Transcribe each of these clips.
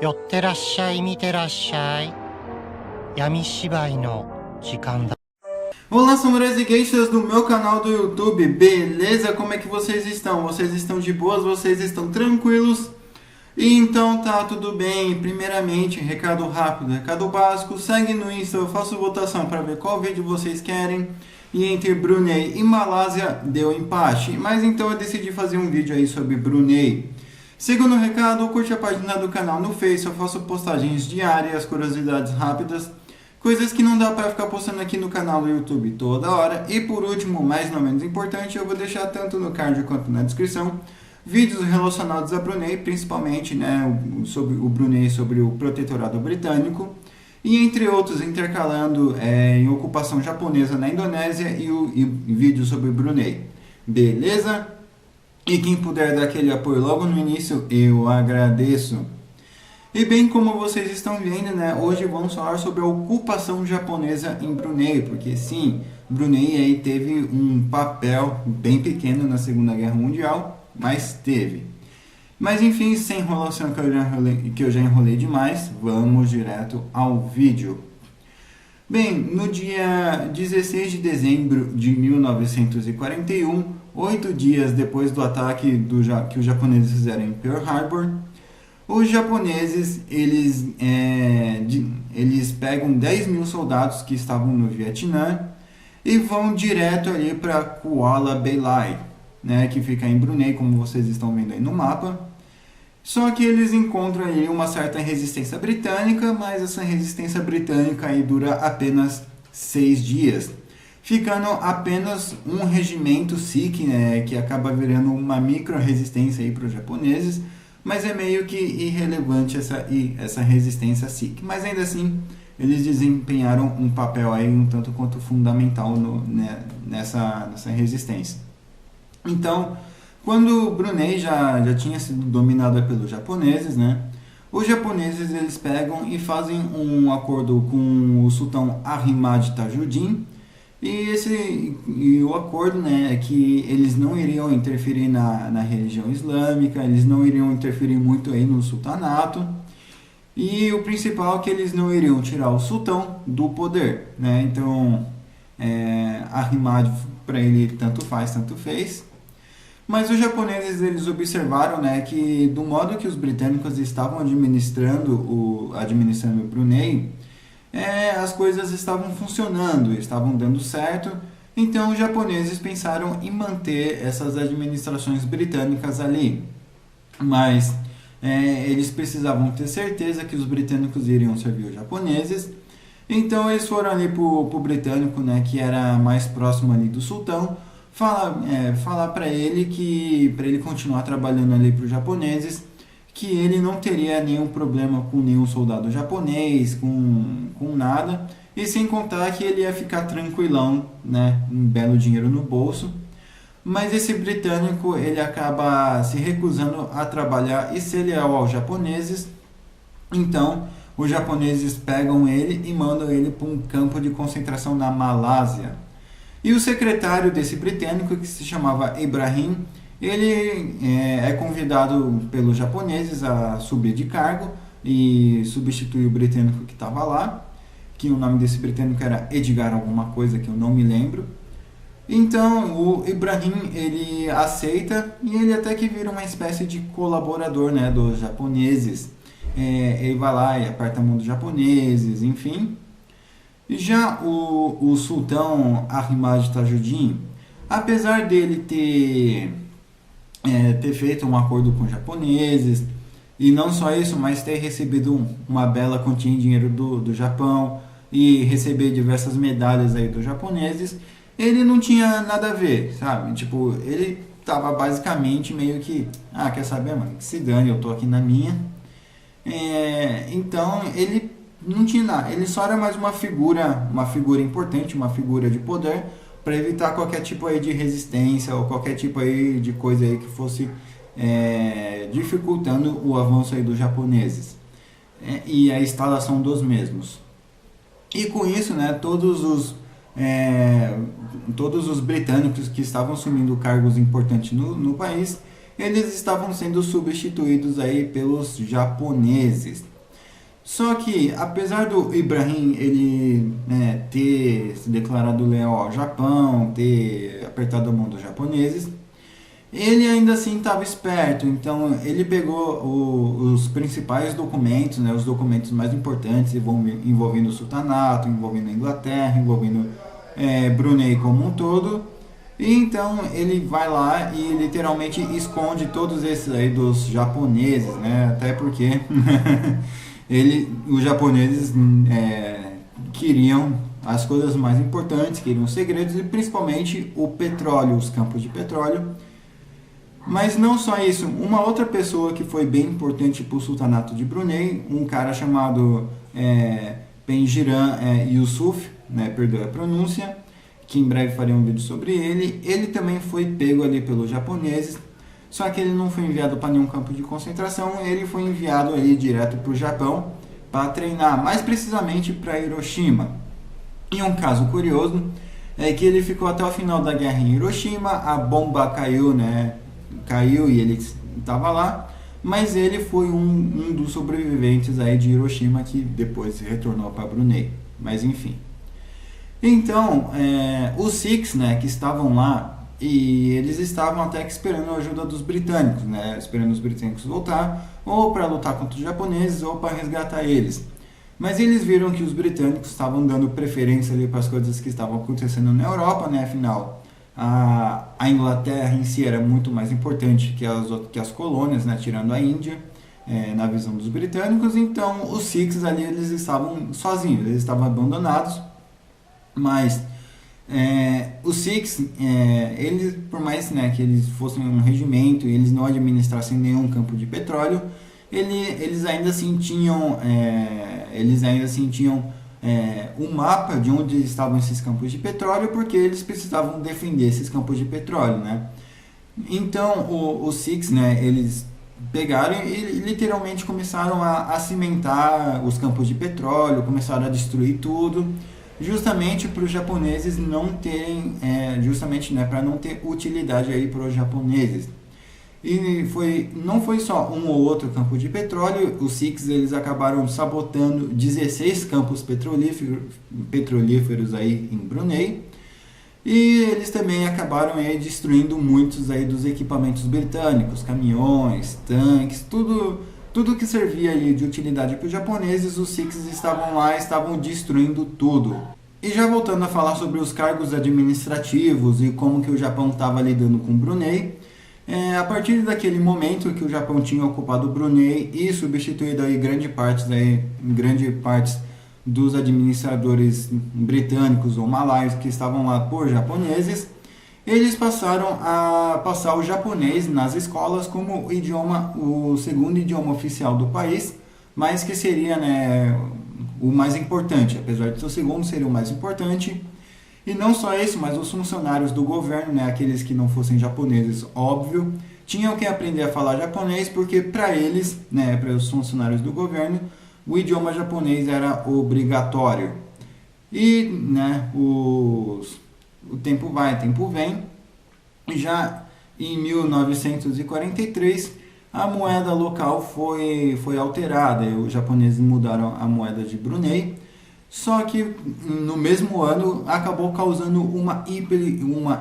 寄ってらっしゃい、見てらっしゃい。闇芝居の時間だ。 Olá, samurais e geishas do meu canal do YouTube, beleza? Como é que vocês estão? Vocês estão de boas? Vocês estão tranquilos? Então tá, tudo bem. Primeiramente, recado rápido, recado básico, segue no Insta, eu faço votação para ver qual vídeo vocês querem. E entre Brunei e Malásia deu empate, mas então eu decidi fazer um vídeo aí sobre Brunei. Segundo recado, curte a página do canal no Face, eu faço postagens diárias, curiosidades rápidas, coisas que não dá para ficar postando aqui no canal do YouTube toda hora. E por último, mais não menos importante, eu vou deixar tanto no card quanto na descrição vídeos relacionados a Brunei, principalmente sobre o Brunei, sobre o protetorado britânico, e entre outros, intercalando em ocupação japonesa na Indonésia e vídeos sobre Brunei. Beleza? E quem puder dar aquele apoio logo no início, eu agradeço. E bem, como vocês estão vendo, hoje vamos falar sobre a ocupação japonesa em Brunei, porque sim, Brunei aí teve um papel bem pequeno na Segunda Guerra Mundial, mas teve. Mas enfim, sem enrolação que eu já enrolei demais, vamos direto ao vídeo. Bem, no dia 16 de dezembro de 1941, 8 dias depois do ataque que os japoneses fizeram em Pearl Harbor, os japoneses eles pegam 10 mil soldados que estavam no Vietnã e vão direto ali para Kuala Belai, que fica em Brunei, como vocês estão vendo aí no mapa. Só que eles encontram aí uma certa resistência britânica, mas essa resistência britânica aí dura apenas 6 dias, ficando apenas um regimento Sikh, que acaba virando uma micro-resistência aí para os japoneses, mas é meio que irrelevante essa resistência Sikh. Mas ainda assim, eles desempenharam um papel aí um tanto quanto fundamental nessa resistência. Então, quando Brunei já tinha sido dominada pelos japoneses, os japoneses eles pegam e fazem um acordo com o sultão Ahmad Tajuddin, e o acordo é que eles não iriam interferir na religião islâmica, eles não iriam interferir muito aí no sultanato, e o principal é que eles não iriam tirar o sultão do poder. Então, Ahmad, para ele, tanto faz, tanto fez. Mas os japoneses eles observaram que do modo que os britânicos estavam administrando Brunei, as coisas estavam funcionando, estavam dando certo. Então os japoneses pensaram em manter essas administrações britânicas ali. Mas eles precisavam ter certeza que os britânicos iriam servir os japoneses. Então eles foram ali para o britânico, que era mais próximo ali do sultão, falar para ele que para ele continuar trabalhando ali para os japoneses, que ele não teria nenhum problema com nenhum soldado japonês, com nada, e sem contar que ele ia ficar tranquilão, um belo dinheiro no bolso. Mas esse britânico ele acaba se recusando a trabalhar e ser leal aos japoneses. Então os japoneses pegam ele e mandam ele para um campo de concentração na Malásia. E o secretário desse britânico, que se chamava Ibrahim, ele é convidado pelos japoneses a subir de cargo e substituir o britânico que estava lá, que o nome desse britânico era Edgar alguma coisa que eu não me lembro. Então o Ibrahim ele aceita e ele até que vira uma espécie de colaborador dos japoneses. Ele vai lá e aperta a mão dos japoneses, enfim. Já o sultão Ahmad Tajuddin, apesar dele ter feito um acordo com os japoneses, e não só isso, mas ter recebido uma bela quantia em dinheiro do Japão e receber diversas medalhas aí dos japoneses, ele não tinha nada a ver, sabe? Tipo, ele tava basicamente meio que, quer saber, mano, que se dane, eu tô aqui na minha. Então ele não tinha nada, ele só era mais uma figura importante, uma figura de poder, para evitar qualquer tipo aí de resistência ou qualquer tipo aí de coisa aí que fosse dificultando o avanço aí dos japoneses e a instalação dos mesmos. E com isso, todos os britânicos que estavam assumindo cargos importantes no país, eles estavam sendo substituídos aí pelos japoneses. Só que, apesar do Ibrahim ele, né, ter se declarado leal ao Japão, ter apertado a mão dos japoneses, ele ainda assim estava esperto. Então ele pegou os principais documentos, né, os documentos mais importantes envolvendo o sultanato, envolvendo a Inglaterra, envolvendo Brunei como um todo. E então ele vai lá e literalmente esconde todos esses aí dos japoneses, né? Até porque os japoneses queriam as coisas mais importantes, queriam os segredos e principalmente o petróleo, os campos de petróleo. Mas não só isso, uma outra pessoa que foi bem importante para o sultanato de Brunei, um cara chamado Pengiran Yusuf, né, perdoa a pronúncia, que em breve farei um vídeo sobre ele. Ele também foi pego ali pelos japoneses, só que ele não foi enviado para nenhum campo de concentração, ele foi enviado ali direto para o Japão para treinar, mais precisamente para Hiroshima. E um caso curioso é que ele ficou até o final da guerra em Hiroshima, a bomba caiu, né? Caiu e ele estava lá, mas ele foi um dos sobreviventes aí de Hiroshima que depois retornou para Brunei. Mas enfim. Então, os Sikhs, né, que estavam lá, e eles estavam até que esperando a ajuda dos britânicos, né, esperando os britânicos voltar, ou para lutar contra os japoneses, ou para resgatar eles. Mas eles viram que os britânicos estavam dando preferência ali para as coisas que estavam acontecendo na Europa, né, afinal, a Inglaterra em si era muito mais importante que as colônias, né, tirando a Índia, na visão dos britânicos. Então, os Sikhs ali, eles estavam sozinhos, eles estavam abandonados. Mas os Sikhs, eles, por mais, né, que eles fossem um regimento e eles não administrassem nenhum campo de petróleo, eles ainda assim tinham, um mapa de onde estavam esses campos de petróleo, porque eles precisavam defender esses campos de petróleo, né? Então os Sikhs, né, eles pegaram e literalmente começaram a cimentar os campos de petróleo, começaram a destruir tudo, justamente para os japoneses não terem, justamente, né, para não ter utilidade aí para os japoneses. E não foi só um ou outro campo de petróleo, os Sikhs eles acabaram sabotando 16 campos petrolíferos aí em Brunei, e eles também acabaram aí destruindo muitos aí dos equipamentos britânicos, caminhões, tanques, tudo que servia aí de utilidade para os japoneses. Os Sikhs estavam lá, estavam destruindo tudo. E já voltando a falar sobre os cargos administrativos e como que o Japão estava lidando com Brunei, a partir daquele momento que o Japão tinha ocupado Brunei e substituído aí grande partes dos administradores britânicos ou malaios que estavam lá por japoneses, eles passaram a passar o japonês nas escolas como o segundo idioma oficial do país, mas que seria, né, o mais importante, apesar de ser o segundo, seria o mais importante. E não só isso, mas os funcionários do governo, né, aqueles que não fossem japoneses, óbvio, tinham que aprender a falar japonês, porque para eles, né, para os funcionários do governo, o idioma japonês era obrigatório. E, né, o tempo vai, o tempo vem. Já em 1943, a moeda local foi alterada. Os japoneses mudaram a moeda de Brunei. Só que no mesmo ano acabou causando uma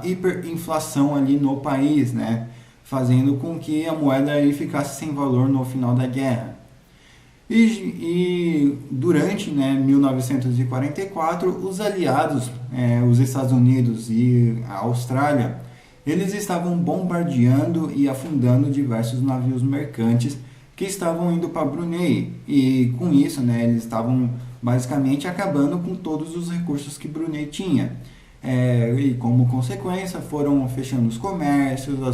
hiperinflação ali no país, né? Fazendo com que a moeda aí ficasse sem valor no final da guerra. E durante, né, 1944, os aliados, os Estados Unidos e a Austrália, eles estavam bombardeando e afundando diversos navios mercantes que estavam indo para Brunei. E com isso, né, eles estavam basicamente acabando com todos os recursos que Brunei tinha. E como consequência foram fechando os comércios, a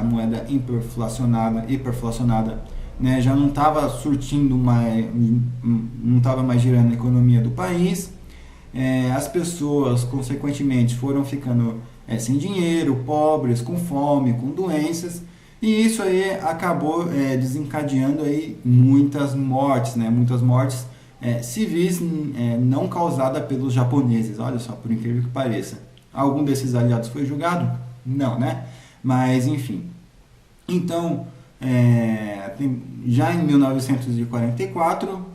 moeda hiperflacionada, né, já não estava surtindo mais, não estava mais girando a economia do país. As pessoas, consequentemente, foram ficando sem dinheiro, pobres, com fome, com doenças, e isso aí acabou desencadeando aí muitas mortes, né, civis, não causadas pelos japoneses. Olha só, por incrível que pareça. Algum desses aliados foi julgado? Não, né? Mas, enfim. Então, já em 1944,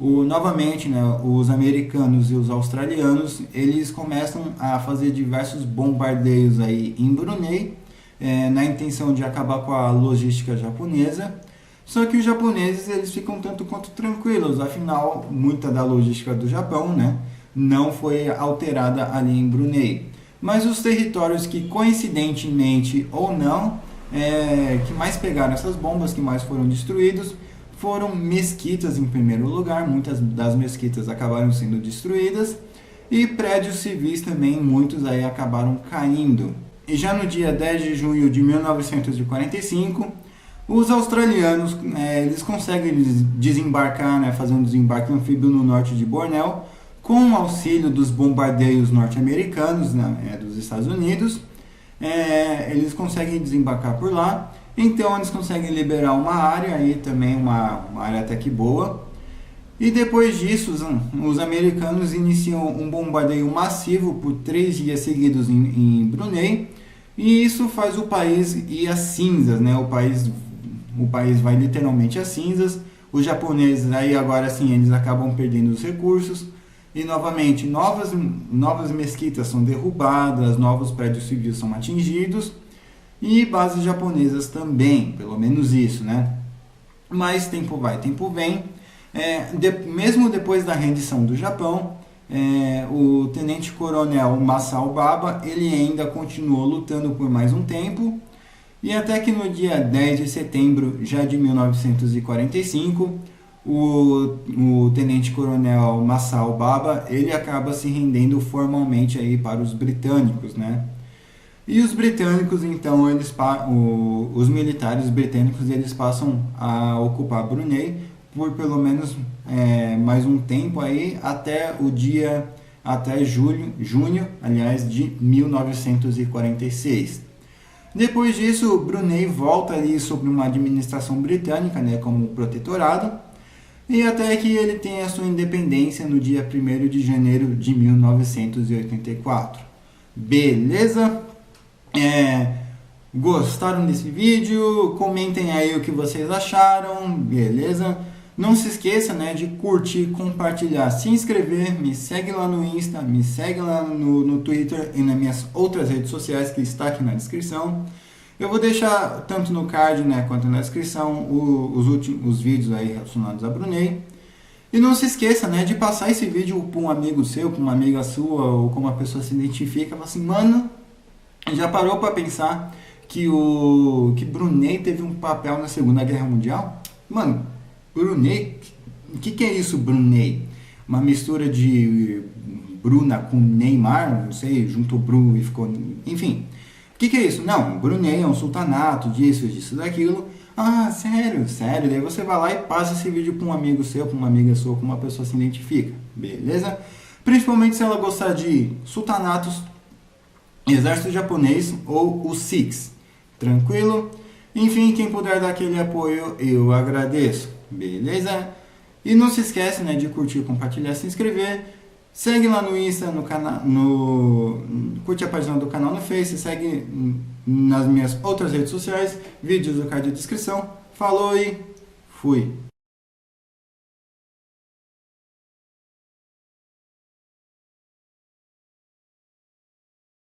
Novamente, né, os americanos e os australianos, eles começam a fazer diversos bombardeios aí em Brunei, na intenção de acabar com a logística japonesa. Só que os japoneses, eles ficam tanto quanto tranquilos, afinal, muita da logística do Japão, né, não foi alterada ali em Brunei. Mas os territórios que, coincidentemente ou não, que mais pegaram essas bombas, que mais foram destruídos, foram mesquitas em primeiro lugar. Muitas das mesquitas acabaram sendo destruídas e prédios civis também, muitos aí acabaram caindo. E já no dia 10 de junho de 1945, os australianos eles conseguem desembarcar, né, fazer um desembarque anfíbio no norte de Bornéu, com o auxílio dos bombardeios norte-americanos, né, dos Estados Unidos. Eles conseguem desembarcar por lá. Então eles conseguem liberar uma área, aí também uma área até que boa. E depois disso, os americanos iniciam um bombardeio massivo por 3 dias seguidos em Brunei. E isso faz o país ir às cinzas, né? O país vai literalmente às cinzas. Os japoneses aí agora sim, eles acabam perdendo os recursos. E novamente, novas mesquitas são derrubadas, novos prédios civis são atingidos. E bases japonesas também, pelo menos isso, né? Mas tempo vai, tempo vem. Mesmo depois da rendição do Japão, o tenente-coronel Masao Baba, ele ainda continuou lutando por mais um tempo. E até que no dia 10 de setembro já de 1945, o tenente-coronel Masao Baba, ele acaba se rendendo formalmente aí para os britânicos, né? E os britânicos, então, os militares britânicos, eles passam a ocupar Brunei por pelo menos mais um tempo aí, até junho, aliás, de 1946. Depois disso, Brunei volta ali sob uma administração britânica, né, como protetorado, e até que ele tem a sua independência no dia 1º de janeiro de 1984. Beleza? Gostaram desse vídeo? Comentem aí o que vocês acharam, beleza? Não se esqueça, né, de curtir, compartilhar, se inscrever, me segue lá no Insta, me segue lá no Twitter e nas minhas outras redes sociais que está aqui na descrição. Eu vou deixar tanto no card, né, quanto na descrição os vídeos aí relacionados a Brunei. E não se esqueça, né, de passar esse vídeo para um amigo seu, para uma amiga sua, ou como a pessoa se identifica, fala assim, mano, já parou para pensar que Brunei teve um papel na Segunda Guerra Mundial? Mano, Brunei, o que é isso, Brunei? Uma mistura de Bruna com Neymar, não sei, juntou Bru e ficou... Enfim, o que é isso? Não, Brunei é um sultanato, disso, daquilo. Ah, sério? Daí você vai lá e passa esse vídeo para um amigo seu, para uma amiga sua, com uma pessoa se identifica, beleza? Principalmente se ela gostar de sultanatos, exército japonês ou os Sikhs, tranquilo? Enfim, quem puder dar aquele apoio, eu agradeço, beleza? E não se esquece, né, de curtir, compartilhar, se inscrever. Segue lá no Insta, no canal, curte a página do canal no Face, segue nas minhas outras redes sociais, vídeos do card de descrição. Falou e fui!